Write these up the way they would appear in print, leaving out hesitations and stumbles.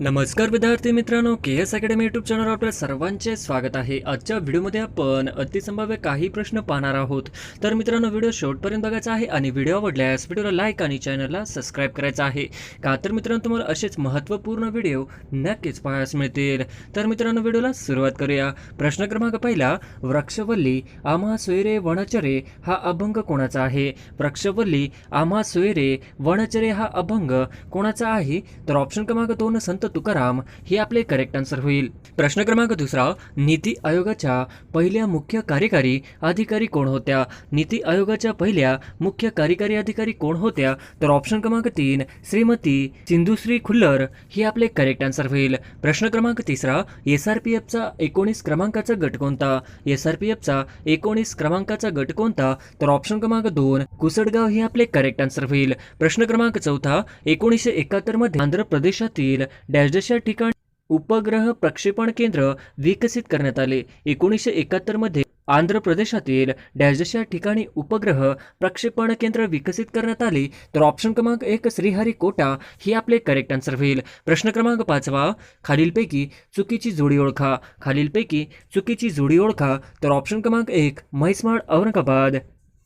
नमस्कार विद्यार्थी मित्रांनो, KS अकॅडमी यूट्यूब चॅनलवर आपल्या सर्वांचे स्वागत आहे। आजच्या व्हिडिओमध्ये आपण अतिसंभाव्य काही प्रश्न पाहणार आहोत। तर मित्रांनो, व्हिडिओ शेवटपर्यंत बघायचा आहे आणि व्हिडिओ आवडल्यास व्हिडिओला लाईक आणि चॅनलला सबस्क्राईब करायचं आहे। का तर मित्रांनो, तुम्हाला असेच महत्त्वपूर्ण व्हिडिओ नक्कीच पाहायला मिळतील। तर मित्रांनो, व्हिडिओला सुरुवात करूया। प्रश्न क्रमांक पहिला, वृक्षवल्ली आम्हा सोयरे वनचरे हा अभंग कोणाचा आहे? वृक्षवल्ली आम्हा सोयरे वनचरे हा अभंग कोणाचा आहे? तर ऑप्शन क्रमांक 2 संत तुकाराम हे आपले करेक्ट आन्सर होईल। प्रश्न क्रमांक दुसरा, नीती आयोगाच्या पहिल्या मुख्य कार्यकारी अधिकारी कोण होत्या? नीती आयोगाच्या पहिल्या मुख्य कार्यकारी अधिकारी कोण होत्या? तर ऑप्शन क्रमांक 3 श्रीमती सिंधुश्री खुल्लर हे आपले करेक्ट आन्सर होईल। प्रश्न क्रमांक तिसरा, SRPFचा 19 क्रमांकाचा गट कोणता? SRPFचा 19 क्रमांकाचा गट कोणता? तर ऑप्शन क्रमांक 2 कुसडगाव हे आपले करेक्ट आन्सर होईल। प्रश्न क्रमांक चौथा, 1971 मध्ये आंध्र प्रदेशातील डॅश या ठिकाणी उपग्रह प्रक्षेपण केंद्र विकसित करण्यात आले। 1971 मध्ये आंध्र प्रदेशातील डॅश या ठिकाणी उपग्रह प्रक्षेपण केंद्र विकसित करण्यात आले। तर ऑप्शन क्रमांक 1 श्रीहरिकोटा हे आपले करेक्ट आन्सर होईल। प्रश्न क्रमांक 5, खालीलपैकी चुकीची जोडी ओळखा। खालीलपैकी चुकीची जोडी ओळखा। तर ऑप्शन क्रमांक 1 म्हैसमाळ औरंगाबाद,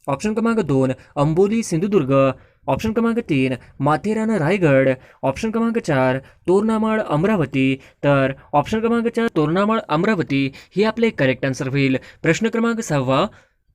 ऑप्शन क्रमांक 2 अंबोली सिंधुदुर्ग, ऑप्शन क्रमांक 3 माथेरान रायगड, ऑप्शन क्रमांक 4 तोरणामाळ अमरावती। तर ऑप्शन क्रमांक 4 तोरणामाळ अमरावती हे आपले करेक्ट आन्सर होईल। प्रश्न क्रमांक 6,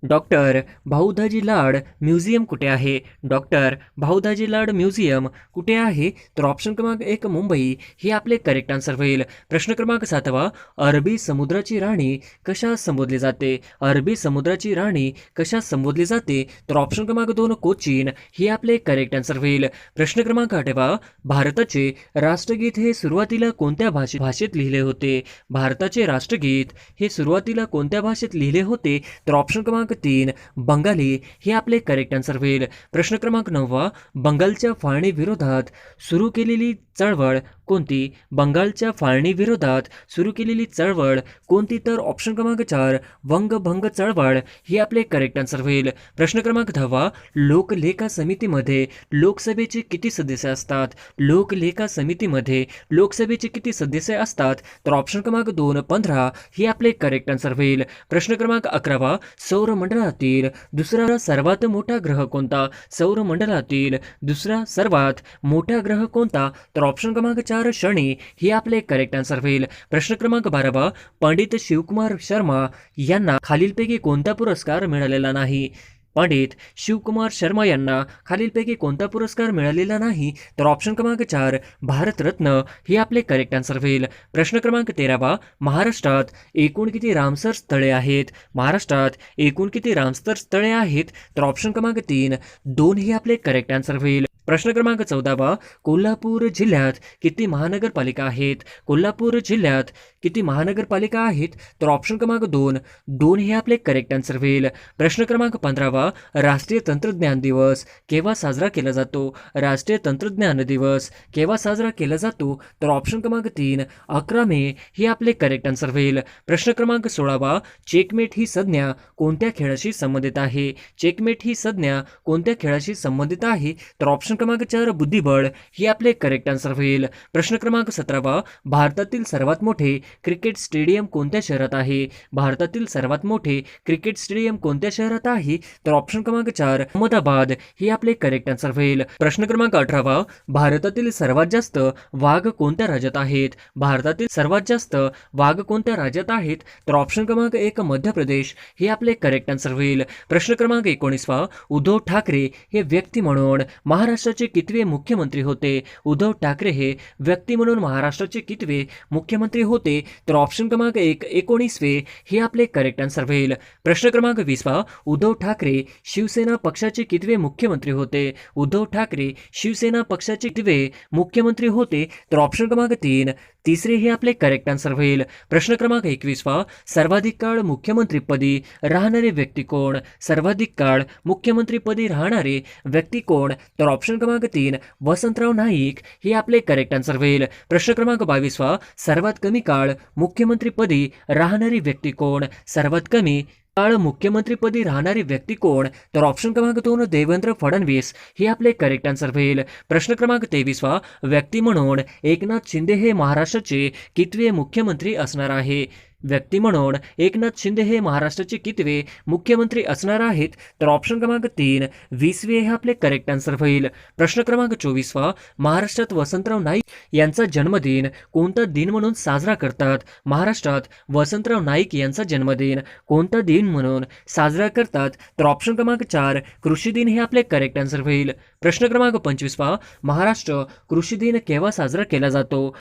डॉक्टर भाऊदाजी लाड म्युझियम कुठे आहे? डॉक्टर भाऊदाजी लाड म्युझियम कुठे आहे? तर ऑप्शन क्रमांक 1 मुंबई हे आपले करेक्ट आन्सर होईल। प्रश्न क्रमांक 7, अरबी समुद्राची राणी कशा संबोधली जाते? अरबी समुद्राची राणी कशा संबोधली जाते? तर ऑप्शन क्रमांक 2 कोचीन हे आपले करेक्ट आन्सर होईल। प्रश्न क्रमांक 8, भारताचे राष्ट्रगीत हे सुरुवातीला कोणत्या भाषेत लिहिले होते? भारताचे राष्ट्रगीत हे सुरुवातीला कोणत्या भाषेत लिहिले होते? तर ऑप्शन क्रमांक 3 बंगाली हे आपले करेक्ट आन्सर होईल। प्रश्न क्रमांक 9, बंगालच्या फाळणी विरोधात सुरू केलेली चळवळ कोणती? बंगालच्या फाळणी विरोधात सुरू केलेली चळवळ कोणती? तर ऑप्शन क्रमांक 4 वंगभंग चळवळ हे आपले करेक्ट आन्सर होईल। प्रश्न क्रमांक 10, लोकलेखा समितीमध्ये लोकसभेचे किती सदस्य असतात? लोकलेखा समितीमध्ये लोकसभेचे किती सदस्य असतात? तर ऑप्शन क्रमांक 2 15 हे आपले करेक्ट आन्सर होईल। प्रश्न क्रमांक 11, सौरमंडळातील दुसरा सर्वात मोठा ग्रह कोणता? सौरमंडळातील दुसरा सर्वात मोठा ग्रह कोणता? तर ऑप्शन क्रमांक 4 शनी हे आपले करेक्ट आन्सर होईल। प्रश्न क्रमांक 12, पंडित शिवकुमार शर्मा यांना खालीलपैकी कोणता पुरस्कार मिळालेला नाही? पंडित शिवकुमार शर्मा यांना खालीलपैकी कोणता पुरस्कार मिळालेला नाही? तर ऑप्शन क्रमांक 4 भारतरत्न हे आपले करेक्ट आन्सर होईल। प्रश्न क्रमांक 13, महाराष्ट्रात एकूण किती रामसर स्थळे आहेत? महाराष्ट्रात एकूण किती रामसर स्थळे आहेत? तर ऑप्शन क्रमांक 3 2 हे आपले करेक्ट आन्सर होईल। प्रश्न क्रमांक 14, कोल्हापूर जिल्ह्यात किती महानगरपालिका आहेत? कोल्हापूर जिल्ह्यात किती महानगरपालिका आहेत? तर ऑप्शन क्रमांक 2 हे आपले करेक्ट आन्सर होईल। प्रश्न क्रमांक 15, राष्ट्रीय तंत्रज्ञान दिवस केव्हा साजरा केला जातो? राष्ट्रीय तंत्रज्ञान दिवस केव्हा साजरा केला जातो? तर ऑप्शन क्रमांक 3 11 मे हे आपले करेक्ट आन्सर होईल। प्रश्न क्रमांक 16, चेकमेट ही संज्ञा कोणत्या खेळाशी संबंधित आहे? चेकमेट ही संज्ञा कोणत्या खेळाशी संबंधित आहे? तर ऑप्शन क्रमांक 4 बुद्धिबळ हे आपले करेक्ट आन्सर होईल। प्रश्न क्रमांक 17, भारतातील सर्वात मोठे क्रिकेट स्टेडियम कोणत्या शहरात आहे? भारतातील सर्वात मोठे क्रिकेट स्टेडियम कोणत्या शहरात आहे? तर ऑप्शन क्रमांक 4 अहमदाबाद हे आपले करेक्ट आन्सर होईल। प्रश्न क्रमांक 18, भारतातील सर्वात जास्त वाघ कोणत्या राज्यात आहेत? भारतातील सर्वात जास्त वाघ कोणत्या राज्यात आहेत? तर ऑप्शन क्रमांक 1 मध्य प्रदेश हे आपले करेक्ट आन्सर होईल। प्रश्न क्रमांक 19, उद्धव ठाकरे हे व्यक्ती म्हणून महाराष्ट्राचे कितवे मुख्यमंत्री होते? उद्धव ठाकरे हे व्यक्ती म्हणून महाराष्ट्राचे कितवे मुख्यमंत्री होते? तर ऑप्शन क्रमांक 1 19वे हे आपले करेक्ट आन्सर होईल। प्रश्न क्रमांक 20, उद्धव ठाकरे शिवसेना पक्षाचे कितवे मुख्यमंत्री होते? उद्धव ठाकरे शिवसेना पक्षाचे कितवे मुख्यमंत्री होते? तर ऑप्शन क्रमांक 3 तिसरे हे आपले करेक्ट आन्सर होईल। प्रश्न क्रमांक 21, सर्वाधिक काळ मुख्यमंत्रीपदी राहणारे व्यक्ती कोण? सर्वाधिक काळ मुख्यमंत्रीपदी राहणारे व्यक्ती कोण? तर ऑप्शन क्रमांक 3 वसंतराव नाईक हे आपले करेक्ट आन्सर होईल। प्रश्न क्रमांक 22, सर्वात कमी काळ मुख्यमंत्रीपदी राहणारी व्यक्ती कोण? सर्वात कमी काळ मुख्यमंत्रीपदी राहणारी व्यक्ती कोण? तर ऑप्शन क्रमांक 2 देवेंद्र फडणवीस हे आपले करेक्ट आन्सर होईल. प्रश्न क्रमांक 23 व्यक्ती म्हणून एकनाथ शिंदे हे महाराष्ट्राचे कितवे मुख्यमंत्री असणार आहे? व्यक्ती म्हणून एकनाथ शिंदे हे महाराष्ट्राचे कितवे मुख्यमंत्री असणार आहेत? तर ऑप्शन क्रमांक 3 20वे हे आपले करेक्ट आन्सर होईल. प्रश्न क्रमांक 24 महाराष्ट्रात वसंतराव नाईक यांचा जन्मदिन कोणता दिन म्हणून साजरा करतात? महाराष्ट्रात वसंतराव नाईक यांचा जन्मदिन कोणता दिन म्हणून साजरा करतात? तर ऑप्शन क्रमांक 4 कृषी दिन हे आपले करेक्ट आन्सर होईल. प्रश्न क्रमांक 25 महाराष्ट्र कृषी दिन केव्हा साजरा केला जातो?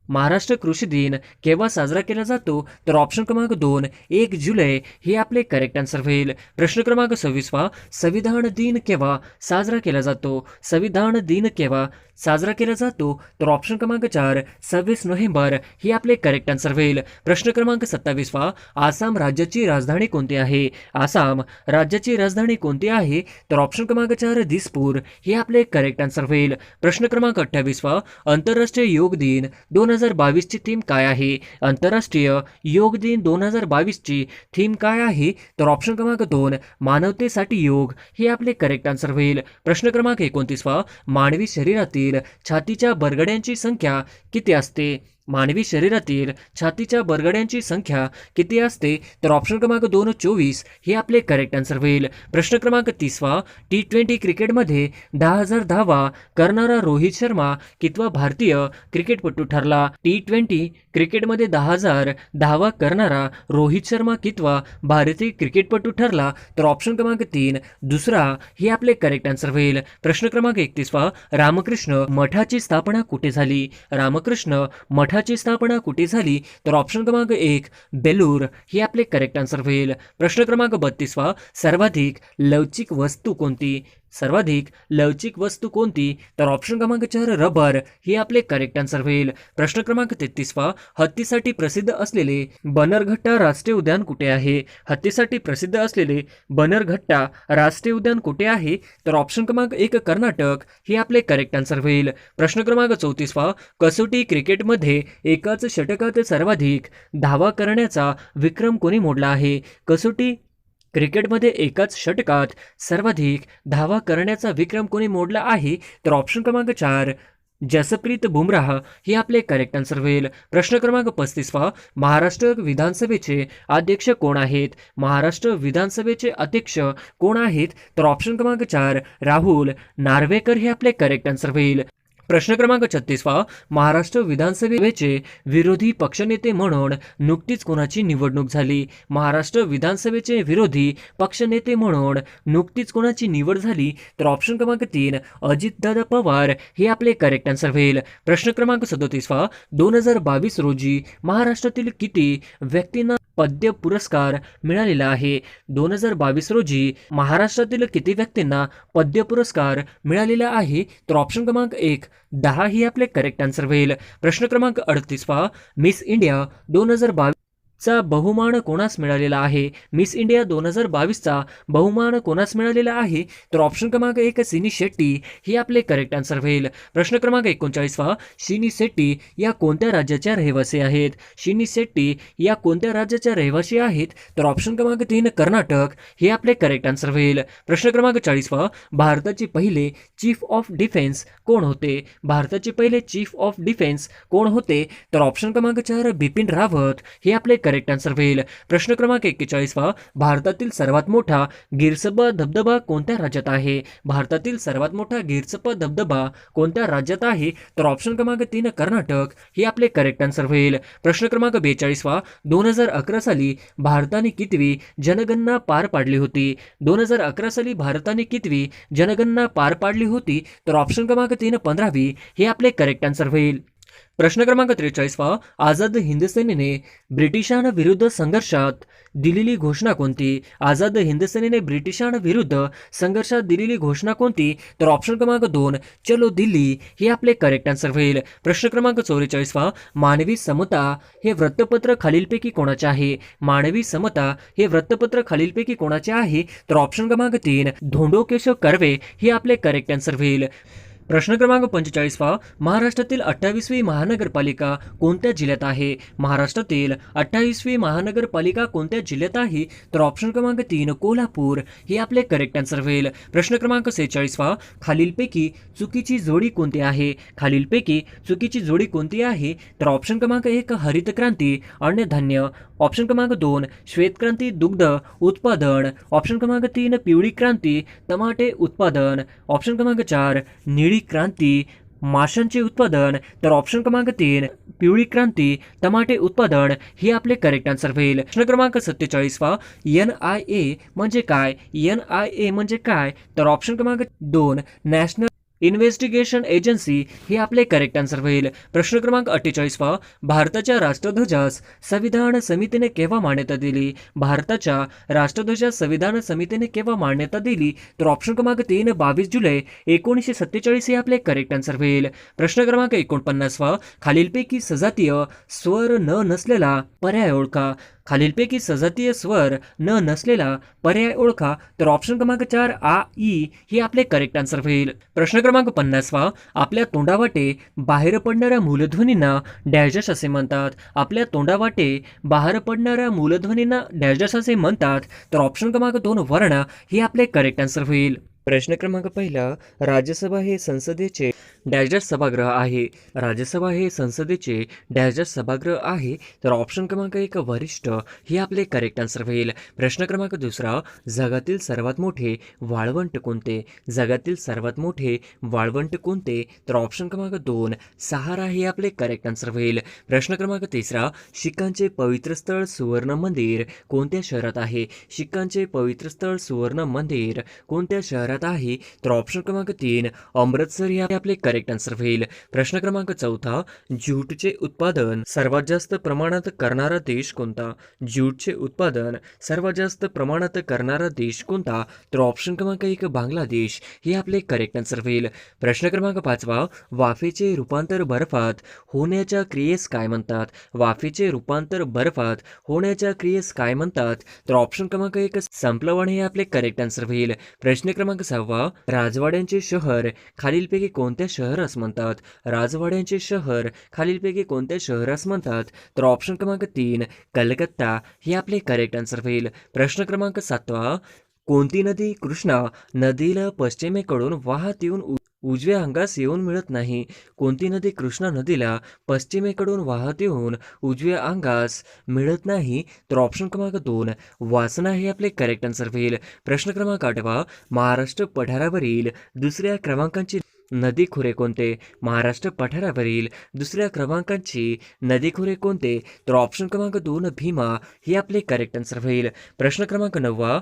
महाराष्ट्र कृषी दिन केव्हा साजरा केला जातो? तर ऑप्शन क्रमांक 2 1 जुलै हे आपले करेक्ट आन्सर होईल. प्रश्न क्रमांक 26 संविधान दिन केव्हा साजरा केला जातो? संविधान दिन केव्हा साजरा केला जातो? तर ऑप्शन क्रमांक 4 26 नोव्हेंबर हे आपले करेक्ट आन्सर होईल. प्रश्न क्रमांक 27 आसाम राज्याची राजधानी कोणती आहे? आसाम राज्याची राजधानी कोणती आहे? तर ऑप्शन क्रमांक 4 दिसपूर हे आपले करेक्ट आन्सर होईल. प्रश्न क्रमांक 28 आंतरराष्ट्रीय योग दिन 2022 ची थीम काय आहे? आंतरराष्ट्रीय योग दिन 2022 ची थीम काय आहे? तर ऑप्शन क्रमांक 2 मानवतेसाठी योग हे आपले करेक्ट आन्सर होईल. प्रश्न क्रमांक 29 मानवी शरीरातील छातीच्या बरगड्यांची संख्या किती असते? मानवी शरीरातील छातीच्या बरगड्यांची संख्या किती असते? तर ऑप्शन क्रमांक 2 24 हे आपले करेक्ट आन्सर होईल. प्रश्न क्रमांक 30 T20 क्रिकेटमध्ये 10,000 धावा करणारा रोहित शर्मा कितवा भारतीय क्रिकेटपटू ठरला? T20 क्रिकेटमध्ये 10,000 धावा करणारा रोहित शर्मा कितवा भारतीय क्रिकेटपटू ठरला? तर ऑप्शन क्रमांक 3 दुसरा हे आपले करेक्ट आन्सर होईल. प्रश्न क्रमांक 31 रामकृष्ण मठाची स्थापना कुठे झाली? रामकृष्ण मठाची स्थापना कुठे झाली? तर ऑप्शन क्रमांक 1 बेलूर हे आपले करेक्ट आन्सर होईल. प्रश्न क्रमांक 32 सर्वाधिक लवचिक वस्तू कोणती? सर्वाधिक लवचिक वस्तू कोणती? तर ऑप्शन क्रमांक 4 रबर हे आपले करेक्ट आन्सर होईल. प्रश्न क्रमांक 33 हत्तीसाठी प्रसिद्ध असलेले बनरघट्टा राष्ट्रीय उद्यान कुठे आहे? हत्तीसाठी प्रसिद्ध असलेले बनरघट्टा राष्ट्रीय उद्यान कुठे आहे? तर ऑप्शन क्रमांक 1 कर्नाटक हे आपले करेक्ट आन्सर होईल. प्रश्न क्रमांक 34 कसोटी क्रिकेटमध्ये एकाच षटकात सर्वाधिक धावा करण्याचा विक्रम कोणी मोडला आहे? कसोटी क्रिकेटमध्ये एकाच षटकात सर्वाधिक धावा करण्याचा विक्रम कोणी मोडला आहे? तर ऑप्शन क्रमांक 4 जसप्रीत बुमराह हे आपले करेक्ट आन्सर होईल. प्रश्न क्रमांक 35 महाराष्ट्र विधानसभेचे अध्यक्ष कोण आहेत? महाराष्ट्र विधानसभेचे अध्यक्ष कोण आहेत? तर ऑप्शन क्रमांक 4 राहुल नार्वेकर हे आपले करेक्ट आन्सर होईल. प्रश्न क्रमांक 36 महाराष्ट्र विधानसभेचे विरोधी पक्षनेते म्हणून नुकतीच कोणाची निवडणूक झाली? महाराष्ट्र विधानसभेचे विरोधी पक्षनेते म्हणून नुकतीच कोणाची निवड झाली? तर ऑप्शन क्रमांक 3 अजितदादा पवार हे आपले करेक्ट आन्सर होईल. प्रश्न क्रमांक 37 2022 रोजी महाराष्ट्रातील किती व्यक्तींना पद्य पुरस्कार मिळालेला आहे? 2022 रोजी महाराष्ट्रातील किती व्यक्तींना पद्य पुरस्कार मिळालेला आहे? तर ऑप्शन क्रमांक 1 10 ही आपले करेक्ट आन्सर होईल. प्रश्न क्रमांक 38 मिस इंडिया 2022 चा बहुमान कोणास मिळालेला आहे? मिस इंडिया 2022 चा बहुमान कोणास मिळालेला आहे? तर ऑप्शन क्रमांक 1 सिनी शेट्टी हे आपले करेक्ट आन्सर होईल. प्रश्न क्रमांक 39 शिनी शेट्टी या कोणत्या राज्याच्या रहिवासी आहेत? शिनी शेट्टी या कोणत्या राज्याच्या रहिवासी आहेत? तर ऑप्शन क्रमांक 3 कर्नाटक हे आपले करेक्ट आन्सर होईल. प्रश्न क्रमांक 40 भारताचे पहिले चीफ ऑफ डिफेन्स कोण होते? भारताचे पहिले चीफ ऑफ डिफेन्स कोण होते? तर ऑप्शन क्रमांक 4 बिपिन रावत हे आपले करेक्ट आन्सर होईल. प्रश्न क्रमांक 41 भारतातील सर्वात मोठा गिरसबा धबधबा कोणत्या राज्यात आहे? भारतातील सर्वात मोठा गिरसबा धबधबा कोणत्या राज्यात आहे? तर ऑप्शन क्रमांक 3 कर्नाटक हे आपले करेक्ट आन्सर होईल. प्रश्न क्रमांक 42 2011 साली भारताने कितवी जनगणना पार पाडली होती? 2011 साली भारताने कितवी जनगणना पार पाडली होती? तर ऑप्शन क्रमांक 3 15वी हे आपले करेक्ट आन्सर होईल. प्रश्न क्रमांक 43 आझाद हिंद सेनेने ब्रिटिशांविरुद्ध संघर्षात दिलेली घोषणा कोणती? आझाद हिंद सेनेने ब्रिटिशांविरुद्ध संघर्षात दिलेली घोषणा कोणती? तर ऑप्शन क्रमांक 2 चलो दिल्ली हे आपले करेक्ट आन्सर होईल. प्रश्न क्रमांक 44 मानवी समता हे वृत्तपत्र खालीलपैकी कोणाचे आहे? मानवी समता हे वृत्तपत्र खालीलपैकी कोणाचे आहे? तर ऑप्शन क्रमांक 3 धोंडो केशव कर्वे हे आपले करेक्ट आन्सर होईल. प्रश्न क्रमांक 45 महाराष्ट्रातील 28वी महानगरपालिका कोणत्या जिल्ह्यात आहे? महाराष्ट्रातील 28वी महानगरपालिका कोणत्या जिल्ह्यात आहे? तर ऑप्शन क्रमांक 3 कोल्हापूर हे आपले करेक्ट आन्सर होईल. प्रश्न क्रमांक 46 खालीलपैकी चुकीची जोडी कोणती आहे? खालीलपैकी चुकीची जोडी कोणती आहे? तर ऑप्शन क्रमांक 1 हरित क्रांती अन्नधान्य, ऑप्शन क्रमांक 2 श्वेतक्रांती दुग्ध उत्पादन, ऑप्शन क्रमांक 3 पिवळी क्रांती टमाटे उत्पादन, ऑप्शन क्रमांक 4 निळी क्रांती माशांचे उत्पादन, तर ऑप्शन क्रमांक 3 पिवळी क्रांती टमाटे उत्पादन हे आपले करेक्ट आन्सर होईल. प्रश्न क्रमांक 47 NIA म्हणजे काय? NIA म्हणजे काय? तर ऑप्शन क्रमांक 2 नॅशनल इन्व्हेस्टिगेशन एजन्सी हे आपले करेक्ट आन्सर होईल. प्रश्न क्रमांक 48 भारताच्या राष्ट्रध्वजास संविधान समितीने केव्हा मान्यता दिली? भारताच्या राष्ट्रध्वजास संविधान समितीने केव्हा मान्यता दिली? तर ऑप्शन क्रमांक 3 22 जुलै 1947 हे आपले करेक्ट आन्सर होईल. प्रश्न क्रमांक 49 खालीलपैकी सजातीय स्वर न नसलेला पर्याय ओळखा. खालीलपैकी सजातीय स्वर न नसलेला पर्याय ओळखा. तर ऑप्शन क्रमांक 4 आ ई हे आपले करेक्ट आन्सर होईल. प्रश्न क्रमांक 50 आपल्या तोंडावाटे बाहेर पडणाऱ्या मूलध्वनींना डॅश असे म्हणतात. आपल्या तोंडावाटे बाहेर पडणाऱ्या मूलध्वनींना डॅश असे म्हणतात. तर ऑप्शन क्रमांक 2 वर्ण हे आपले करेक्ट आन्सर होईल. प्रश्न क्रमांक 1 राज्यसभा हे संसदेचे डॅश सभागृह आहे. राज्यसभा हे संसदेचे डॅश सभागृह आहे. तर ऑप्शन क्रमांक 1 वरिष्ठ हे आपले करेक्ट आन्सर होईल. प्रश्न क्रमांक 2 जगातील सर्वात मोठे वाळवंट कोणते? जगातील सर्वात मोठे वाळवंट कोणते? तर ऑप्शन क्रमांक 2 सहारा हे आपले करेक्ट आन्सर होईल. प्रश्न क्रमांक 3 शीखांचे पवित्र स्थळ सुवर्ण मंदिर कोणत्या शहरात आहे? शीखांचे पवित्र स्थळ सुवर्ण मंदिर कोणत्या शहरात आहे? तर ऑप्शन क्रमांक 3 अमृतसर हे आपले करेक्ट आन्सर होईल. प्रश्न क्रमांक 4 ज्यूटचे उत्पादन सर्वात जास्त प्रमाणात करणारा देश कोणता? ज्यूटचे उत्पादन सर्वात जास्त प्रमाणात करणारा देश कोणता? तर ऑप्शन क्रमांक 1 बांगलादेश हे आपले करेक्ट आन्सर होईल. प्रश्न क्रमांक 5 वाफेचे रूपांतर बर्फात होण्याच्या क्रियेस काय म्हणतात? वाफेचे रूपांतर बर्फात होण्याच्या क्रियेस काय म्हणतात? तर ऑप्शन क्रमांक 1 संप्लवण हे आपले करेक्ट आन्सर होईल. प्रश्न क्रमांक 6 राजवाड्यांचे शहर खालीलपैकी कोणत्या शहरास म्हणतात? राजवाड्यांचे शहर खालीलपैकी कोणत्या शहरास म्हणतात? तर ऑप्शन क्रमांक 3 कलकत्ता हे आपले करेक्ट आन्सर होईल. प्रश्न क्रमांक 7 कोणती नदी कृष्णा नदीला पश्चिमेकडून वाहत येऊन उजव्या अंगास येऊन मिळत नाही? कोणती नदी कृष्णा नदीला पश्चिमेकडून वाहत येऊन उजव्या अंगास मिळत नाही? तर ऑप्शन क्रमांक 2 वासना हे आपले करेक्ट आन्सर होईल. प्रश्न क्रमांक 8 महाराष्ट्र पठारावरील दुसऱ्या क्रमांकाची नदी खोरे कोणते? महाराष्ट्र पठारावरील दुसऱ्या क्रमांकाची नदी खोरे कोणते? तर ऑप्शन क्रमांक 2 भीमा हे आपले करेक्ट आन्सर होईल. प्रश्न क्रमांक 9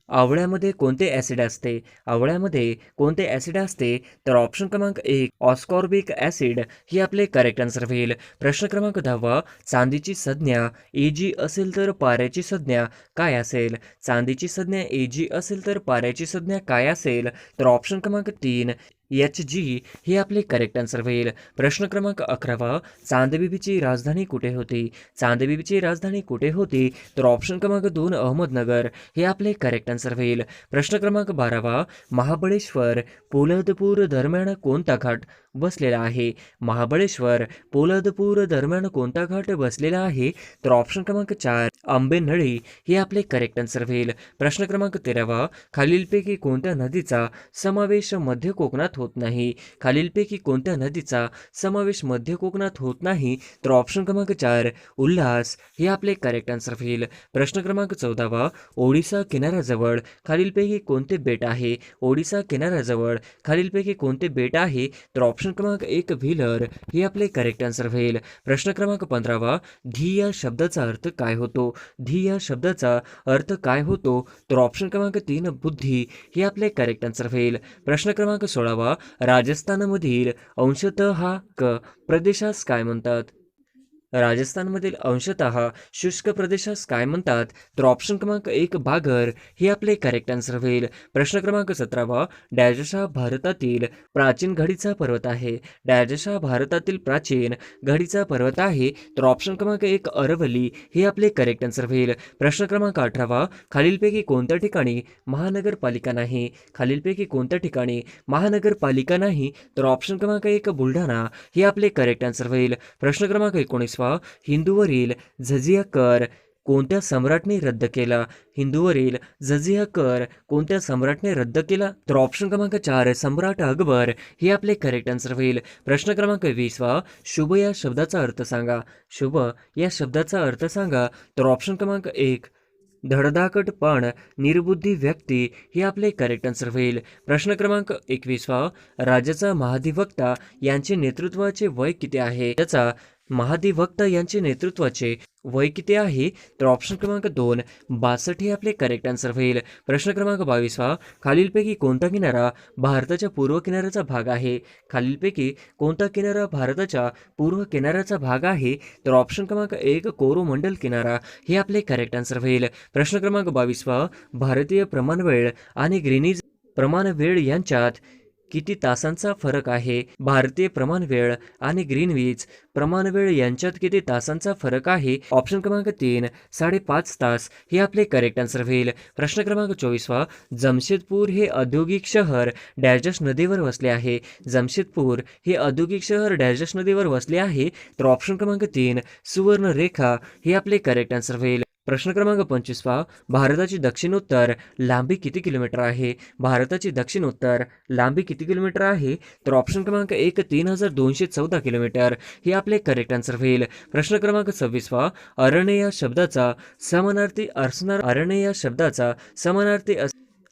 आवळ्यामध्ये कोणते ॲसिड असते? आवळ्यामध्ये कोणते ॲसिड असते? तर ऑप्शन क्रमांक 1 ऑस्कॉर्बिक ॲसिड हे आपले करेक्ट आन्सर होईल. प्रश्न क्रमांक 10 चांदीची संज्ञा Ag असेल तर पाऱ्याची संज्ञा काय असेल? चांदीची संज्ञा Ag असेल तर पाऱ्याची संज्ञा काय असेल? तर ऑप्शन क्रमांक 3 Hg हे आपले करेक्ट आन्सर होईल. प्रश्न क्रमांक 11 चांदबिबीची राजधानी कुठे होती? चांदबिबीची राजधानी कुठे होती? तर ऑप्शन क्रमांक 2 अहमदनगर हे आपले करेक्ट आन्सर होईल. प्रश्न क्रमांक 12 महाबळेश्वर पोलादपूर दरम्यान कोणता घाट बसलेला आहे? महाबळेश्वर पोलादपूर दरम्यान कोणता घाट बसलेला आहे? तर ऑप्शन क्रमांक 4 आंबेनळी हे आपले करेक्ट आन्सर होईल. प्रश्न क्रमांक 13 खालीलपैकी कोणत्या नदीचा समावेश मध्य कोकणात होत नाही? खालीलपैकी कोणत्या नदीचा समावेश मध्य कोकणात होत नाही? तर ऑप्शन क्रमांक 4 उल्हास हे आपले करेक्ट आन्सर होईल. प्रश्न क्रमांक 14 ओडिसा किनाऱ्याजवळ खालीलपैकी कोणते बेट आहे? ओडिसा किनाऱ्याजवळ खालीलपैकी कोणते बेट आहे? तर ऑप्शन क्रमांक 1 व्हीलर हे आपले करेक्ट आन्सर होईल. प्रश्न क्रमांक 15 धी या शब्दाचा अर्थ काय होतो? धी या शब्दाचा अर्थ काय होतो? तर ऑप्शन क्रमांक 3 बुद्धी हे आपले करेक्ट आन्सर होईल. प्रश्न क्रमांक 16 राजस्थानमधील अंशतः हा प्रदेशास काय म्हणतात? राजस्थानमधील अंशतः शुष्क प्रदेशास काय म्हणतात? तर ऑप्शन क्रमांक 1 बागर हे आपले करेक्ट आन्सर होईल. प्रश्न क्रमांक 17 डॅश हा भारतातील प्राचीन घडीचा पर्वत आहे. डॅश हा भारतातील प्राचीन घडीचा पर्वत आहे. तर ऑप्शन क्रमांक 1 अरवली हे आपले करेक्ट आन्सर होईल. प्रश्न क्रमांक 18 खालीलपैकी कोणत्या ठिकाणी महानगरपालिका नाही? खालीलपैकी कोणत्या ठिकाणी महानगरपालिका नाही? तर ऑप्शन क्रमांक 1 बुलढाणा हे आपले करेक्ट आन्सर होईल. प्रश्न क्रमांक 19 हिंदूवरील जजिया कर कोणत्या सम्राटने रद्द केला? हिंदूवरील जजिया कर कोणत्या सम्राटने रद्द केला? तर ऑप्शन क्रमांक 4 सम्राट अकबर हे आपले करेक्ट आन्सर होईल. प्रश्न क्रमांक 20 शुभ या शब्दाचा अर्थ सांगा. शुभ या शब्दाचा अर्थ सांगा. तर ऑप्शन क्रमांक 1 धडधाकटपण निर्बुद्धी व्यक्ती हे आपले करेक्ट आन्सर होईल. प्रश्न क्रमांक 21 राज्याचा महाधिवक्ता यांचे नेतृत्वाचे वय किती आहे? त्याचा महाधिवक्ता यांचे नेतृत्वाचे वय किती आहे? तर ऑप्शन क्रमांक 2 62 हे आपले करेक्ट आन्सर होईल. प्रश्न क्रमांक 22 खालीलपैकी कोणता किनारा भारताच्या पूर्व किनाऱ्याचा भाग आहे? खालीलपैकी कोणता किनारा भारताच्या पूर्व किनाऱ्याचा भाग आहे? तर ऑप्शन क्रमांक 1 कोरोमंडल किनारा हे आपले करेक्ट आन्सर होईल. प्रश्न क्रमांक 22 भारतीय प्रमाणवेळ आणि ग्रीनिज प्रमाणवेळ यांच्यात किती तासांचा फरक आहे? भारतीय प्रमाणवेळ आणि ग्रीनविच प्रमाणवेळ यांच्यात किती तासांचा फरक आहे? ऑप्शन क्रमांक 3 5.5 तास हे आपले करेक्ट आन्सर होईल. प्रश्न क्रमांक 24 जमशेदपूर हे औद्योगिक शहर डॅश नदीवर वसले आहे. जमशेदपूर हे औद्योगिक शहर डॅश नदीवर वसले आहे. तर ऑप्शन क्रमांक 3 सुवर्णरेखा हे आपले करेक्ट आन्सर होईल. प्रश्न क्रमांक 25 भारताची दक्षिणोत्तर लांबी किती किलोमीटर आहे? भारताची दक्षिणोत्तर लांबी किती किलोमीटर आहे? तर ऑप्शन क्रमांक 1 3214 किलोमीटर हे आपले करेक्ट आन्सर होईल. प्रश्न क्रमांक 26 अरण्य या शब्दाचा समानार्थी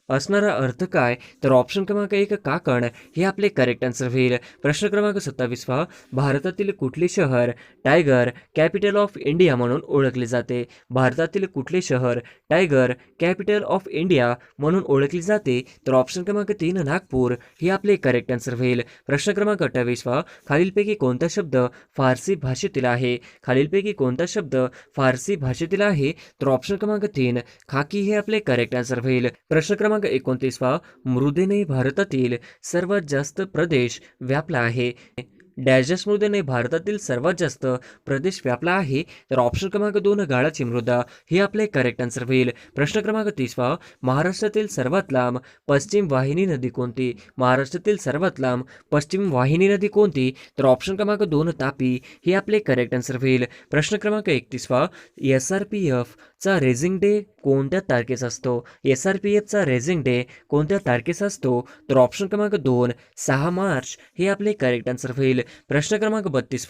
असणारा अर्थ काय? तर ऑप्शन क्रमांक 1 काकण हे आपले करेक्ट आन्सर होईल. प्रश्न क्रमांक 27 भारतातील कुठले शहर टायगर कॅपिटल ऑफ इंडिया म्हणून ओळखले जाते? भारतातील कुठले शहर टायगर कॅपिटल ऑफ इंडिया म्हणून ओळखले जाते? तर ऑप्शन क्रमांक 3 नागपूर हे आपले करेक्ट आन्सर होईल. प्रश्न क्रमांक 28 खालीलपैकी कोणता शब्द फारसी भाषेतील आहे? खालीलपैकी कोणता शब्द फारसी भाषेतील आहे? तर ऑप्शन क्रमांक 3 खाकी हे आपले करेक्ट आन्सर होईल. प्रश्न क्रमांक 29 मृदेने भारतातील सर्वात जास्त प्रदेश व्यापला आहे. डॅश मृदेने भारतातील सर्वात जास्त प्रदेश व्यापला आहे. तर ऑप्शन क्रमांक 2 गाळाची मृदा हे आपले करेक्ट आन्सर होईल. प्रश्न क्रमांक 30 महाराष्ट्रातील सर्वात लांब पश्चिम वाहिनी नदी कोणती? महाराष्ट्रातील सर्वात लांब पश्चिम वाहिनी नदी कोणती? तर ऑप्शन क्रमांक 2 तापी हे आपले करेक्ट आन्सर होईल. प्रश्न क्रमांक 31 SRPF चा रेझिंग डे कोणत्या तारखेस असतो? SRPF चा रेझिंग डे कोणत्या तारखेस असतो? तर ऑप्शन क्रमांक 2 6 मार्च हे आपले करेक्ट आन्सर होईल. प्रश्न क्रमांक 32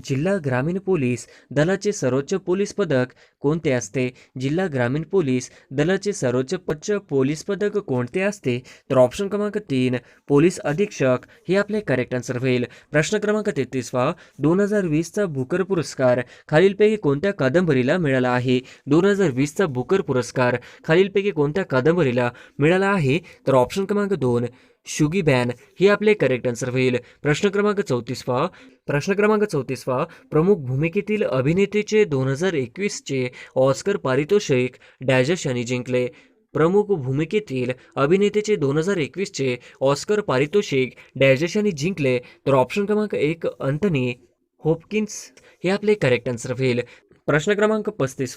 जिल्हा ग्रामीण पोलीस दलाचे सर्वोच्च पोलीस पदक कोणते असते? जिल्हा ग्रामीण पोलीस दलाचे सर्वोच्च पोलीस पदक कोणते असते? तर ऑप्शन क्रमांक 3 पोलीस अधीक्षक हे आपले करेक्ट आन्सर होईल. प्रश्न क्रमांक 33 2020 चा बुकर पुरस्कार खालीलपैकी कोणत्या कादंबरीला मिळाला आहे? 2020 चा बुकर पुरस्कार खालीलपैकी कोणत्या कादंबरीला मिळाला आहे? तर ऑप्शन क्रमांक 2 शुगी बॅन हे आपले करेक्ट आन्सर होईल. प्रश्न क्रमांक 34 प्रमुख भूमिकेतील अभिनेत्रीचे 2021 चे ऑस्कर पारितोषिक डॅश यांनी जिंकले. प्रमुख भूमिकेतील अभिनेत्याचे 2021 चे ऑस्कर पारितोषिक डॅश यांनी जिंकले. तर ऑप्शन क्रमांक 1 अँथनी हॉपकिन्स हे आपले करेक्ट आन्सर होईल. प्रश्न क्रमांक 35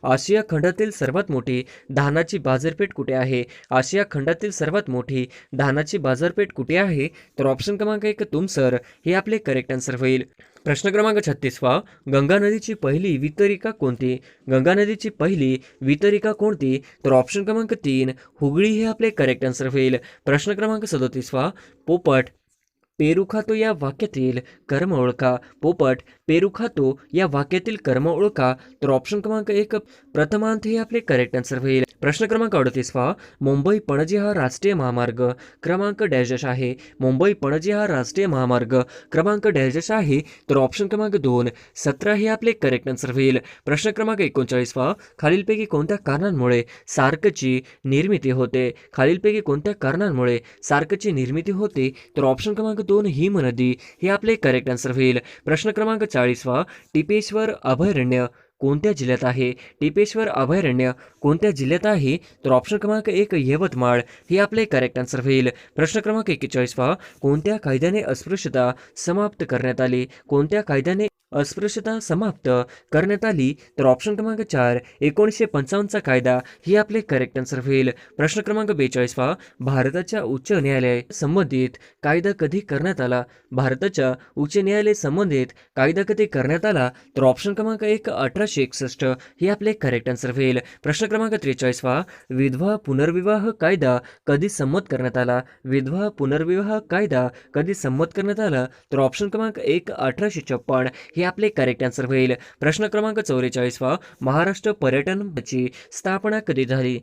आशिया खंडातील सर्वात मोठी धानाची बाजारपेठ कुठे आहे? आशिया खंडातील सर्वात मोठी धानाची बाजारपेठ कुठे आहे? तर ऑप्शन क्रमांक 1 तुमसर हे आपले करेक्ट आन्सर होईल. प्रश्न क्रमांक 36 गंगा नदीची पहिली वितरिका कोणती? गंगा नदीची पहिली वितरिका कोणती? तर ऑप्शन क्रमांक 3 हुगळी हे आपले करेक्ट आन्सर होईल. प्रश्न क्रमांक 37 पोपट पेरू खातो या वाक्यातील कर्म ओळखा. पोपट पेरू खातो या वाक्यातील कर्म ओळखा. तर ऑप्शन क्रमांक 1 प्रथमांत हे आपले करेक्ट आन्सर होईल. प्रश्न क्रमांक 38 मुंबई पणजी हा राष्ट्रीय महामार्ग क्रमांक डॅश आहे? मुंबई पणजी हा राष्ट्रीय महामार्ग क्रमांक डॅश आहे? तर ऑप्शन क्रमांक 2 17 हे आपले करेक्ट आन्सर होईल. प्रश्न क्रमांक 39 खालीलपैकी कोणत्या कारणांमुळे सार्कची निर्मिती होते? खालीलपैकी कोणत्या कारणांमुळे सार्कची निर्मिती होते? तर ऑप्शन क्रमांक दोन हिमनदी हे आपले करेक्ट आन्सर होईल. प्रश्न क्रमांक 40 टिपेश्वर अभयारण्य कोणत्या जिल्ह्यात आहे? टिपेश्वर अभयारण्य कोणत्या जिल्ह्यात आहे? तर ऑप्शन क्रमांक 1 यवतमाळ हे आपले करेक्ट आन्सर होईल. प्रश्न क्रमांक 41 कोणत्या कायद्याने अस्पृश्यता समाप्त करण्यात आली? कोणत्या कायद्याने अस्पृश्यता समाप्त करण्यात आली? तर ऑप्शन क्रमांक 4 1955चा कायदा ही आपले करेक्ट आन्सर होईल. प्रश्न क्रमांक 42 भारताच्या उच्च न्यायालय संबंधित कायदा कधी करण्यात आला? भारताच्या उच्च न्यायालय संबंधित कायदा कधी करण्यात आला? तर ऑप्शन क्रमांक 1 1861 हे आपले करेक्ट आन्सर होईल. प्रश्न क्रमांक 43 विधवा पुनर्विवाह कायदा कधी संमत करण्यात आला? विधवा पुनर्विवाह कायदा कधी संमत करण्यात आला? तर ऑप्शन क्रमांक 1 1856 हे आपले करेक्ट आन्सर होईल. प्रश्न क्रमांक 44 महाराष्ट्र पर्यटन मंडळाची स्थापना कधी झाली?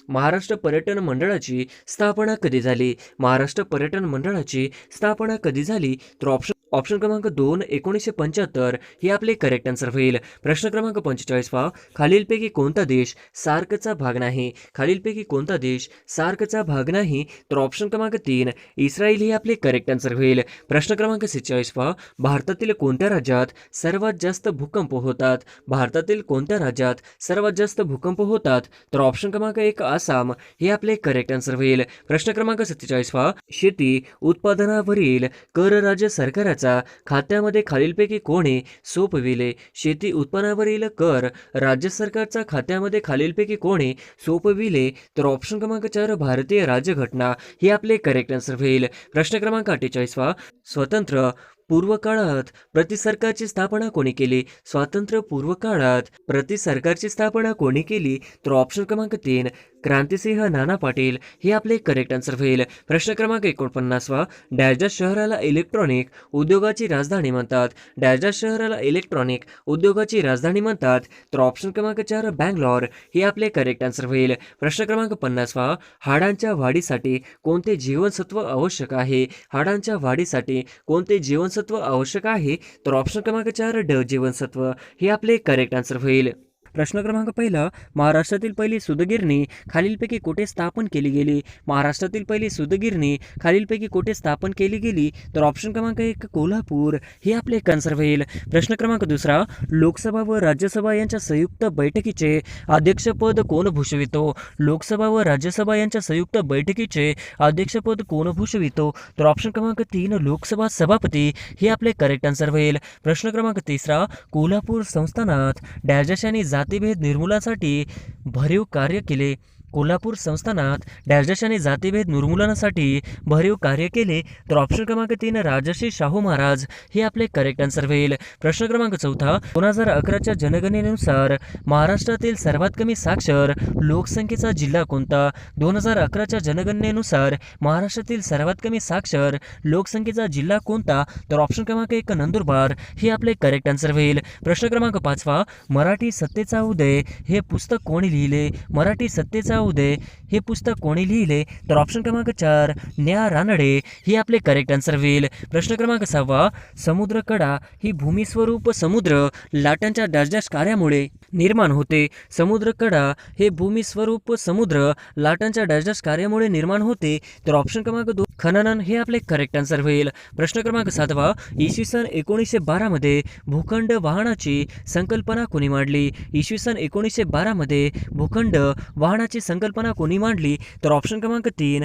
महाराष्ट्र पर्यटन मंडळाची स्थापना कधी झाली? महाराष्ट्र पर्यटन मंडळाची स्थापना कधी झाली? तर ऑप्शन क्रमांक 2 1975 हे आपले करेक्ट आन्सर होईल. प्रश्न क्रमांक 45 खालीलपैकी कोणता देश सार्कचा भाग नाही? खालीलपैकी कोणता देश सार्कचा भाग नाही? तर ऑप्शन क्रमांक 3 इस्रायल हे आपले करेक्ट आन्सर होईल. प्रश्न क्रमांक 46 भारतातील कोणत्या राज्यात सर्वात जास्त भूकंप होतात? भारतातील कोणत्या राज्यात सर्वात जास्त भूकंप होतात? तर ऑप्शन क्रमांक 1 आसाम हे आपले करेक्ट आन्सर होईल. प्रश्न क्रमांक 47 शेती उत्पादनावरील कर राज्य सरकाराचा खात्यामध्ये खालीलपैकी कोणी सोपविले? शेती उत्पन्नावरील कर राज्य सरकारच्या खात्यामध्ये खालीलपैकी कोणी सोपविले? तर ऑप्शन क्रमांक 4 भारतीय राज्यघटना हे आपले करेक्ट आन्सर होईल. प्रश्न क्रमांक 48 स्वतंत्र पूर्व काळात प्रति सरकारची स्थापना कोणी केली? स्वातंत्र्य पूर्व काळात प्रति सरकारची स्थापना कोणी केली? तर ऑप्शन क्रमांक 3 क्रांतिसिंह नाना पाटील हे आपले करेक्ट आन्सर होईल. प्रश्न क्रमांक 49 डॅश शहराला इलेक्ट्रॉनिक उद्योगाची राजधानी म्हणतात? डॅश शहराला इलेक्ट्रॉनिक उद्योगाची राजधानी म्हणतात? तर ऑप्शन क्रमांक 4 बँगलोर हे आपले करेक्ट आन्सर होईल. प्रश्न क्रमांक 50 हाडांच्या वाढीसाठी कोणते जीवनसत्व आवश्यक आहे? हाडांच्या वाढीसाठी कोणते जीवनसत्व आवश्यक आहे? तर ऑप्शन क्रमांक 4 ड जीवनसत्व हे आपले करेक्ट आन्सर होईल. प्रश्न क्रमांक 1 महाराष्ट्रातील पहिली सूतगिरणी खालीलपैकी कुठे स्थापन केली गेली? महाराष्ट्रातील पहिली सूतगिरणी खालीलपैकी कुठे स्थापन केली गेली? तर ऑप्शन क्रमांक 1 कोल्हापूर हे आपले आन्सर होईल. प्रश्न क्रमांक 2 लोकसभा व राज्यसभा यांच्या संयुक्त बैठकीचे अध्यक्षपद कोण भूषवितो? लोकसभा व राज्यसभा यांच्या संयुक्त बैठकीचे अध्यक्षपद कोण भूषवितो? तर ऑप्शन क्रमांक 3 लोकसभा सभापती हे आपले करेक्ट आन्सर होईल. प्रश्न क्रमांक 3 कोल्हापूर संस्थानात डॅश यांनी जातीभेद निर्मूलनासाठी भरीव कार्य केले? कोल्हापूर संस्थानात डॅश यांनी जातीभेद निर्मूलनासाठी भरीव कार्य केले? तर ऑप्शन क्रमांक 3 राजर्षी शाहू महाराज हे आपले करेक्ट आन्सर होईल. प्रश्न क्रमांक 4 2011च्या जनगणनेनुसार महाराष्ट्रातील सर्वात कमी साक्षर लोकसंख्येचा जिल्हा कोणता? 2011च्या जनगणनेनुसार महाराष्ट्रातील सर्वात कमी साक्षर लोकसंख्येचा जिल्हा कोणता? तर ऑप्शन क्रमांक 1 नंदुरबार हे आपले करेक्ट आन्सर होईल. प्रश्न क्रमांक 5 मराठी सत्तेचा उदय हे पुस्तक कोणी लिहिले? मराठी सत्तेचा उदय हे पुस्तक कोणी लिहिले? तर ऑप्शन क्रमांक 4 न्या रानडे हे आपले करेक्ट आन्सर होईल. प्रश्न क्रमांक 6 समुद्रकडा ही भूमिस्वरूप समुद्र लाटांच्या डॅश कार्यामुळे निर्माण होते? समुद्रकडा हे भूमिस्वरूप समुद्र लाटांच्या डॅश कार्यामुळे निर्माण होते? तर ऑप्शन क्रमांक 2 खनन हे आपले करेक्ट आन्सर होईल. प्रश्न क्रमांक 7 इसवी सन 1912 मध्ये भूखंड वाहनाची संकल्पना कोणी मांडली? इसवी सन 1912 मध्ये भूखंड वाहनाची संकल्पना कोणी मांडली? तर ऑप्शन क्रमांक 3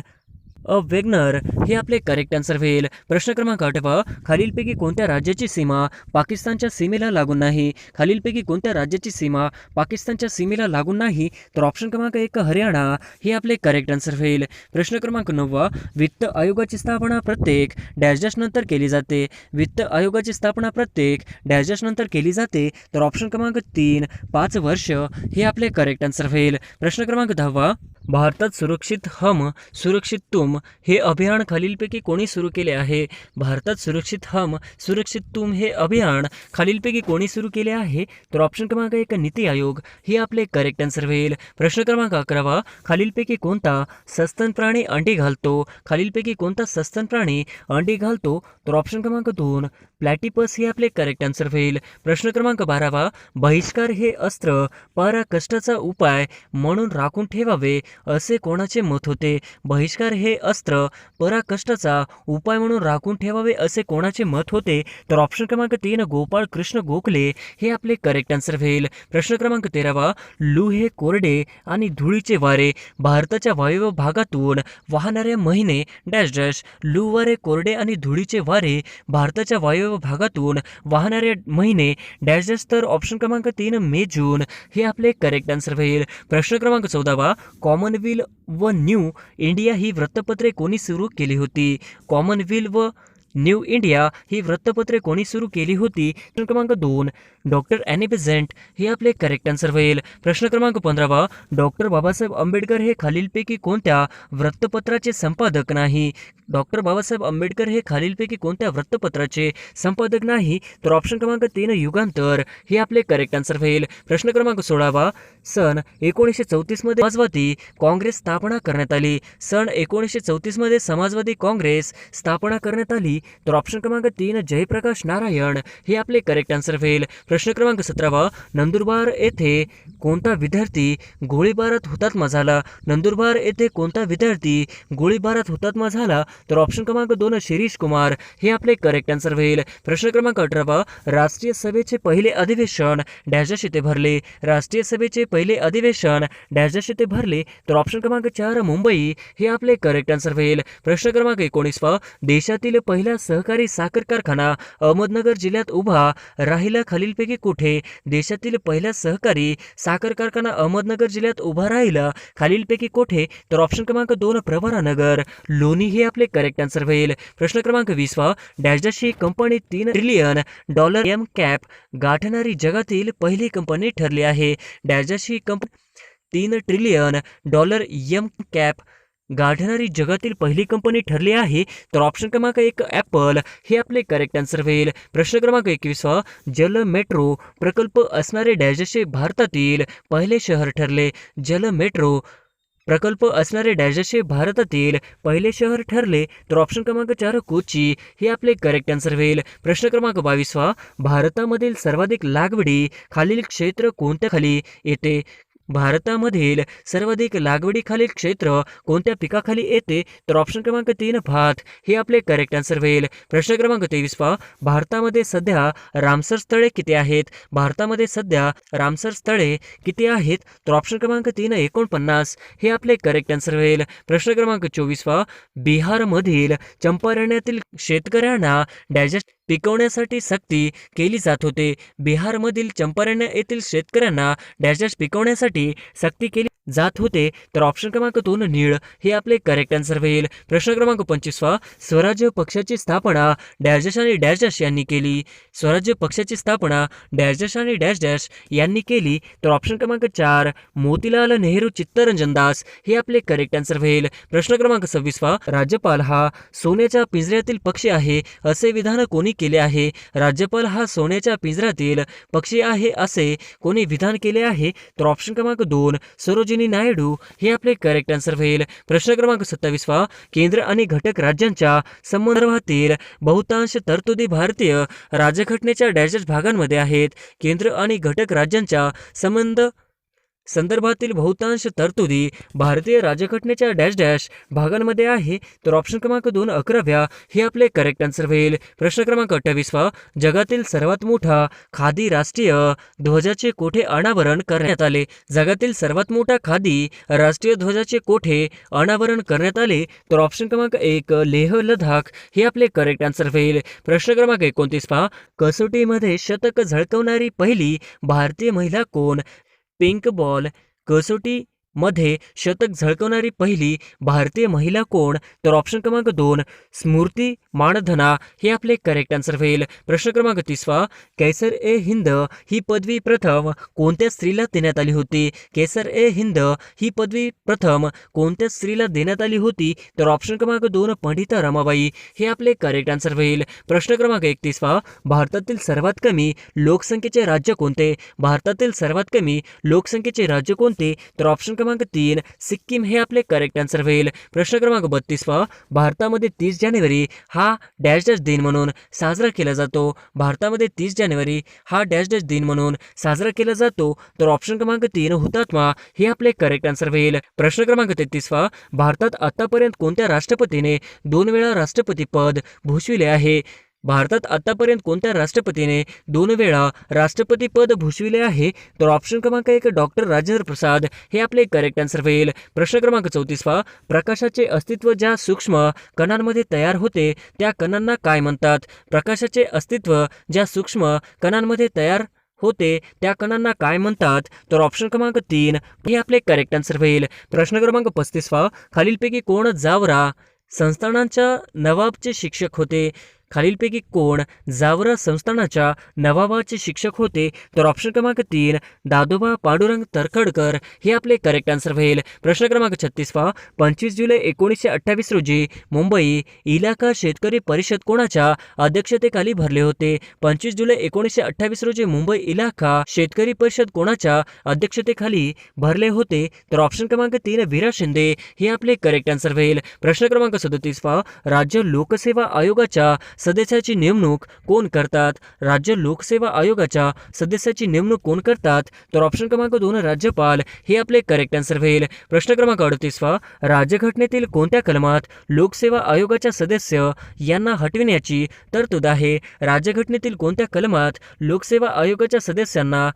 वेगनर हे आपले करेक्ट आन्सर होईल. प्रश्न क्रमांक 8 खालीलपैकी कोणत्या राज्याची सीमा पाकिस्तानच्या सीमेला लागून नाही? खालीलपैकी कोणत्या राज्याची सीमा पाकिस्तानच्या सीमेला लागून नाही? तर ऑप्शन क्रमांक 1 हरियाणा हे आपले करेक्ट आन्सर होईल. प्रश्न क्रमांक 9 वित्त आयोगाची स्थापना प्रत्येक डॅश नंतर केली जाते? वित्त आयोगाची स्थापना प्रत्येक डॅश नंतर केली जाते? तर ऑप्शन क्रमांक 3 5 वर्ष हे आपले करेक्ट आन्सर होईल. प्रश्न क्रमांक 10 भारतात सुरक्षित हम सुरक्षित तुम हे अभियान खालीलपैकी कोणी सुरू केले आहे? भारतात सुरक्षित हम सुरक्षित तुम हे अभियान खालीलपैकी कोणी सुरू केले आहे? तर ऑप्शन क्रमांक 1 नीती आयोग हे आपले करेक्ट आन्सर होईल. प्रश्न क्रमांक 11 खालीलपैकी कोणता सस्तन प्राणी अंडी घालतो? खालीलपैकी कोणता सस्तन प्राणी अंडी घालतो? तर ऑप्शन क्रमांक 2 प्लॅटिपस हे आपले करेक्ट आन्सर होईल. प्रश्न क्रमांक 12, बहिष्कार हे अस्त्र पराकष्टाचा उपाय म्हणून राखून ठेवावे असे कोणाचे मत होते? बहिष्कार हे अस्त्र पराकष्टाचा उपाय म्हणून राखून ठेवावे असे कोणाचे मत होते? तर ऑप्शन क्रमांक 3, गोपाळ कृष्ण गोखले हे आपले करेक्ट आन्सर होईल. प्रश्न क्रमांक 13, लू हे कोरडे आणि धुळीचे वारे भारताच्या वायव्य भागातून वाहणाऱ्या महिने डॅश डॅश. लू वारे कोरडे आणि धुळीचे वारे भारताच्या वायव्य भागातून वाहणाऱ्या महिने डॅश डॅश. तर ऑप्शन क्रमांक 3, मे जून हे आपले करेक्ट आन्सर होईल. प्रश्न क्रमांक 14, कॉमनवेल्थ व न्यू इंडिया ही वृत्तपत्रे कोणी सुरू केली होती? कॉमनवेल्थ व न्यू इंडिया ही वृत्तपत्रे कोणी सुरू केली होती? प्रश्न क्रमांक 2, डॉक्टर ॲनी बेझंट हे आपले करेक्ट आन्सर होईल. प्रश्न क्रमांक 15, डॉक्टर बाबासाहेब आंबेडकर हे खालीलपैकी कोणत्या वृत्तपत्राचे संपादक नाही? डॉक्टर बाबासाहेब आंबेडकर हे खालीलपैकी कोणत्या वृत्तपत्राचे संपादक नाही? तर ऑप्शन क्रमांक 3, युगांतर हे आपले करेक्ट आन्सर होईल. प्रश्न क्रमांक 16, सन 1934 मध्ये समाजवादी काँग्रेस स्थापना करण्यात आली. सन 1934 मध्ये समाजवादी काँग्रेस स्थापना करण्यात आली. तर ऑप्शन क्रमांक 3, जयप्रकाश नारायण हे आपले करेक्ट आन्सर होईल. प्रश्न क्रमांक 17, नंदुरबार येथे कोणता विद्यार्थी गोळीबारात हुतात्मा झाला? नंदुरबार येथे कोणता विद्यार्थी गोळीबारात हुतात्मा झाला? तर ऑप्शन क्रमांक 2, शिरीष कुमार हे आपले करेक्ट आन्सर होईल. प्रश्न क्रमांक 18, राष्ट्रीय सभेचे पहिले अधिवेशन डॅश येथे भरले. राष्ट्रीय सभेचे पहिले अधिवेशन डॅश येथे भरले. तर ऑप्शन क्रमांक 4, मुंबई हे आपले करेक्ट आन्सर होईल. प्रश्न क्रमांक 19, देशातील पहिला सहकारी साखर कारखाना अहमदनगर जिल्ह्यात उभा राहिला खालीलपैकी कुठे? देशातील पहिला सहकारी साखर कारखाना अहमदनगर जिल्ह्यात उभा राहिला खालीलपैकी कुठे? तर ऑप्शन क्रमांक 2, प्रवरानगर लोणी हे आपले करेक्ट आन्सर होईल. प्रश्न क्रमांक 20, डॅश डॅश ही कंपनी $3 ट्रिलियन एम कॅप गाठणारी जगातील पहिली कंपनी ठरली आहे. डॅश डॅश ही कंपनी $3 ट्रिलियन एम कॅप गाठणारी जगातील पहिली कंपनी ठरली आहे. तर ऑप्शन क्रमांक 1, ॲपल हे आपले करेक्ट आन्सर होईल. प्रश्न क्रमांक 21, जल मेट्रो प्रकल्प असणारे डॅश भारतातील पहिले शहर ठरले. जल मेट्रो प्रकल्प असणारे डॅश भारतातील पहिले शहर ठरले. तर ऑप्शन क्रमांक 4, कोची हे आपले करेक्ट आन्सर होईल. प्रश्न क्रमांक 22, भारतामधील सर्वाधिक लागवडी खालील क्षेत्र कोणत्या खाली येते? भारतामधील सर्वाधिक लागवडीखालील क्षेत्र कोणत्या पिकाखाली येते? तर ऑप्शन क्रमांक 3, भात हे आपले करेक्ट आन्सर होईल. प्रश्न क्रमांक 23, भारतामध्ये सध्या रामसर स्थळे किती आहेत? भारतामध्ये सध्या रामसर स्थळे किती आहेत? तर ऑप्शन क्रमांक 3, 49 हे आपले करेक्ट आन्सर होईल. प्रश्न क्रमांक 24, बिहारमधील चंपारण्यातील शेतकऱ्यांना डॅश पिकवण्यासाठी सक्ती केली जात होते. बिहारमधील चंपारण्य येथील शेतकऱ्यांना डॅश डॅश पिकवण्यासाठी सक्ती केली जात होते. तर ऑप्शन क्रमांक 2, निळ हे आपले करेक्ट आन्सर होईल. प्रश्न क्रमांक 25, स्वराज्य पक्षाची स्थापना डॅश डॅश आणि डॅश डॅश यांनी केली. स्वराज्य पक्षाची स्थापना डॅश डॅश आणि डॅश डॅश यांनी केली. तर ऑप्शन क्रमांक 4, मोतीलाल नेहरू चित्तरंजन दास हे आपले करेक्ट आन्सर होईल. प्रश्न क्रमांक 26, राज्यपाल हा सोन्याच्या पिंजऱ्यातील पक्षी आहे असे विधान कोणी केले आहे? राज्यपाल हा सोन्याच्या पिंजऱ्यातील पक्षी आहे असे कोणी विधान केले आहे? तर ऑप्शन क्रमांक 2, सरोजिनी नायडू हे आपले करेक्ट आन्सर होईल. प्रश्न क्रमांक 27, केंद्र आणि घटक राज्यांच्या संदर्भातील बहुतांश तरतुदी भारतीय राज्यघटनेच्या डॅश भागांमध्ये आहेत. केंद्र आणि घटक राज्यांच्या संदर्भातील बहुतांश तरतुदी भारतीय राज्यघटनेच्या डॅश डॅश भागांमध्ये आहे. तर ऑप्शन क्रमांक 2, 11व्या हे आपले करेक्ट आन्सर होईल. प्रश्न क्रमांक 28, जगातील सर्वात मोठा खादी राष्ट्रीय ध्वजाचे कोठे अनावरण करण्यात आले? जगातील सर्वात मोठा खादी राष्ट्रीय ध्वजाचे कोठे अनावरण करण्यात आले? तर ऑप्शन क्रमांक 1, लेह लडाख हे आपले करेक्ट आन्सर होईल. प्रश्न क्रमांक 29, कसोटीमध्ये शतक झळकवणारी पहिली भारतीय महिला कोण? पिंक बॉल कसोटी मध्ये शतक झळकवणारी पहिली भारतीय महिला कोण? तर ऑप्शन क्रमांक 2, स्मृती मानधना हे आपले करेक्ट आन्सर होईल. प्रश्न क्रमांक 30, कैसर ए हिंद ही पदवी प्रथम कोणत्या स्त्रीला देण्यात आली होती? कैसर ए हिंद ही पदवी प्रथम कोणत्या स्त्रीला देण्यात आली होती? तर ऑप्शन क्रमांक 2, पंडिता रमाबाई हे आपले करेक्ट आन्सर होईल. प्रश्न क्रमांक 31, भारतातील सर्वात कमी लोकसंख्येचे राज्य कोणते? भारतातील सर्वात कमी लोकसंख्येचे राज्य कोणते? तर ऑप्शन क्रमांक 3 सिक्कीम हे आपले करेक्ट आन्सर होईल. प्रश्न क्रमांक 32 भारतामध्ये 30 जानेवारी हा डॅश डॅश दिन म्हणून साजरा केला जातो. भारतामध्ये 30 जानेवारी हा डॅश डॅश दिन म्हणून साजरा केला जातो. तर ऑप्शन क्रमांक 3 हुतात्मा हे आपले करेक्ट आन्सर होईल. प्रश्न क्रमांक 33 भारतात आतापर्यंत कोणत्या राष्ट्रपतीने 2 वेळा राष्ट्रपती पद भूषविले आहे. भारतात आतापर्यंत कोणत्या राष्ट्रपतीने 2 वेळा राष्ट्रपती पद भूषविले आहे. तर ऑप्शन क्रमांक 1 डॉक्टर राजेंद्र प्रसाद हे आपले करेक्ट आन्सर होईल. प्रश्न क्रमांक 34 प्रकाशाचे अस्तित्व ज्या सूक्ष्म कणांमध्ये तयार होते त्या कणांना काय म्हणतात. प्रकाशाचे अस्तित्व ज्या सूक्ष्म कणांमध्ये तयार होते त्या कणांना काय म्हणतात. तर ऑप्शन क्रमांक 3 हे आपले करेक्ट आन्सर होईल. प्रश्न क्रमांक 35 खालीलपैकी कोण जावरा संस्थानांच्या नवाबचे शिक्षक होते. खालीलपैकी कोण जावरा संस्थानाच्या नवाबाचे शिक्षक होते. तर ऑप्शन क्रमांक 3 दादोबा पांडुरंग तरखडकर हे आपले करेक्ट आन्सर होईल. प्रश्न क्रमांक 36 25 जुलै 1928 रोजी मुंबई इलाका शेतकरी परिषद कोणाच्या अध्यक्षतेखाली भरले होते. 25 जुलै 1928 रोजी मुंबई इलाका शेतकरी परिषद कोणाच्या अध्यक्षतेखाली भरले होते. तर ऑप्शन क्रमांक 3 विरा शिंदे हे आपले करेक्ट आन्सर होईल. प्रश्न क्रमांक 37 राज्य लोकसेवा आयोगाच्या सदस्याची नेमणूक कोण करतात. राज्य लोकसेवा आयोगाच्या सदस्याची नेमणूक कोण करतात. तर ऑप्शन क्रमांक 2 राज्यपाल हे आपले करेक्ट आन्सर होईल. प्रश्न क्रमांक 38 राज्यघटनेतील कोणत्या कलमात लोकसेवा आयोगाच्या सदस्य यांना हटविण्याची तरतूद आहे. राज्यघटनेतील कोणत्या कलमात लोकसेवा आयोगाच्या सदस्यांना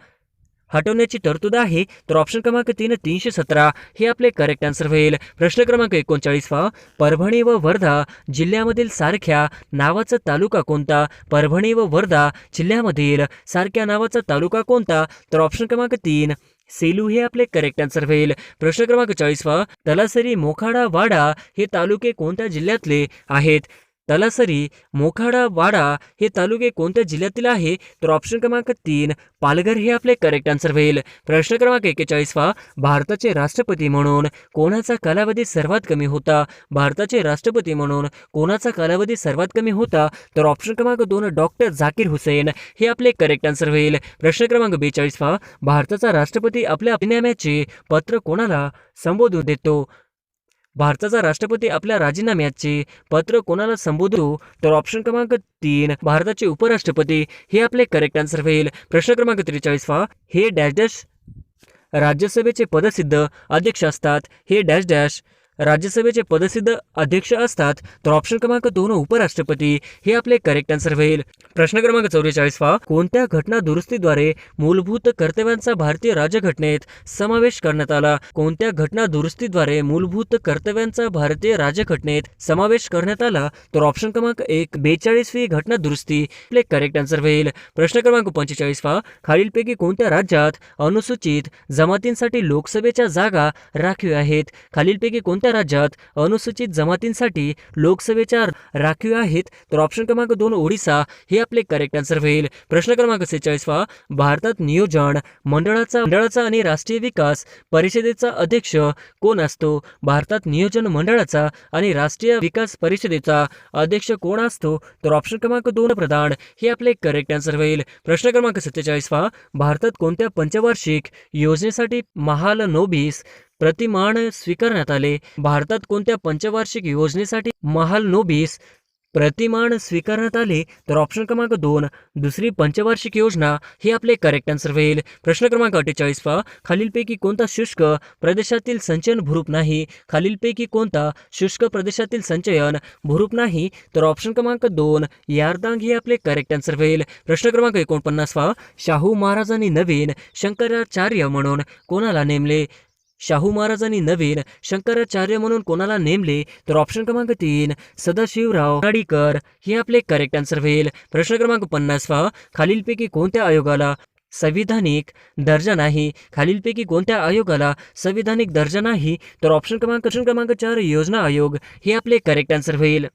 हटवण्याची तरतूद आहे. तर ऑप्शन क्रमांक 3 317 हे आपले करेक्ट आन्सर होईल. प्रश्न क्रमांक 39 परभणी व वर्धा जिल्ह्यामधील सारख्या नावाचा तालुका कोणता. परभणी व वर्धा जिल्ह्यामधील सारख्या नावाचा तालुका कोणता. तर ऑप्शन क्रमांक 3 सेलू हे आपले करेक्ट आन्सर होईल. प्रश्न क्रमांक 40 तलासरी मोखाडा वाडा हे तालुके कोणत्या जिल्ह्यातले आहेत. तलासरी मोखाडा वाडा हे तालुके कोणत्या जिल्ह्यातील आहे. तर ऑप्शन क्रमांक 3 पालघर हे आपले करेक्ट आन्सर होईल. प्रश्न क्रमांक 41 भारताचे राष्ट्रपती म्हणून कोणाचा कालावधी सर्वात कमी होता. भारताचे राष्ट्रपती म्हणून कोणाचा कालावधी सर्वात कमी होता. तर ऑप्शन क्रमांक 2 डॉक्टर झाकीर हुसेन हे आपले करेक्ट आन्सर होईल. प्रश्न क्रमांक 42 भारताचा राष्ट्रपती आपल्या राजीनाम्याचे पत्र कोणाला संबोधून देतो. भारताचा राष्ट्रपती आपल्या राजीनाम्याचे पत्र कोणाला संबोधतो. तर ऑप्शन क्रमांक 3 भारताचे उपराष्ट्रपती हे आपले करेक्ट आन्सर होईल. प्रश्न क्रमांक 43 हे डॅश डॅश राज्यसभेचे पदसिद्ध अध्यक्ष असतात. हे डॅश डॅश राज्यसभेचे पदसिद्ध अध्यक्ष असतात. तर ऑप्शन क्रमांक 2 उपराष्ट्रपती हे आपले करेक्ट आन्सर होईल. प्रश्न क्रमांक 44 कोणत्या घटना दुरुस्तीद्वारे मूलभूत कर्तव्यांचा भारतीय राज्यघटनेत समावेश करण्यात आला. कोणत्या घटना दुरुस्तीद्वारे मूलभूत कर्तव्यांचा भारतीय राज्यघटनेत समावेश करण्यात आला. तर ऑप्शन क्रमांक 1 42वी घटना दुरुस्ती आपले करेक्ट आन्सर होईल. प्रश्न क्रमांक 45 खालीलपैकी कोणत्या राज्यात अनुसूचित जमातींसाठी लोकसभेच्या जागा राखीव आहेत. खालीलपैकी कोणत्या राज्यात अनुसूचित जमातींसाठी लोकसभेच्या राखीव आहेत. तर ऑप्शन क्रमांक 2 ओडिसा हे आपले करेक्ट आन्सर होईल. प्रश्न क्रमांक 46 भारतात नियोजन मंडळाचा आणि राष्ट्रीय विकास परिषदेचा अध्यक्ष कोण असतो. भारतात नियोजन मंडळाचा आणि राष्ट्रीय विकास परिषदेचा अध्यक्ष कोण असतो. तर ऑप्शन क्रमांक 2 प्रधान हे आपले करेक्ट आन्सर होईल. प्रश्न क्रमांक 47 भारतात कोणत्या पंचवार्षिक योजनेसाठी महालनोबिस प्रतिमान स्वीकारण्यात आले. भारतात कोणत्या पंचवार्षिक योजनेसाठी महालनोबिस प्रतिमान स्वीकारण्यात आले. तर ऑप्शन क्रमांक 2 दुसरी पंचवार्षिक योजना हे आपले करेक्ट आन्सर होईल. प्रश्न क्रमांक 48 खालीलपैकी कोणता शुष्क प्रदेशातील संचयन भूरूप नाही. खालीलपैकी कोणता शुष्क प्रदेशातील संचयन भूरूप नाही. तर ऑप्शन क्रमांक 2 यारदांग हे आपले करेक्ट आन्सर होईल. प्रश्न क्रमांक 49 शाहू महाराजांनी नवीन शंकराचार्य म्हणून कोणाला नेमले. शाहू महाराजांनी नवीन शंकराचार्य म्हणून कोणाला नेमले. तर ऑप्शन क्रमांक 3 सदाशिवराव नाडीकर हे आपले करेक्ट आन्सर होईल. प्रश्न क्रमांक 50 खालीलपैकी कोणत्या आयोगाला संविधानिक दर्जा नाही. खालीलपैकी कोणत्या आयोगाला संविधानिक दर्जा नाही. तर ऑप्शन क्रमांक 4 योजना आयोग हे आपले करेक्ट आन्सर होईल.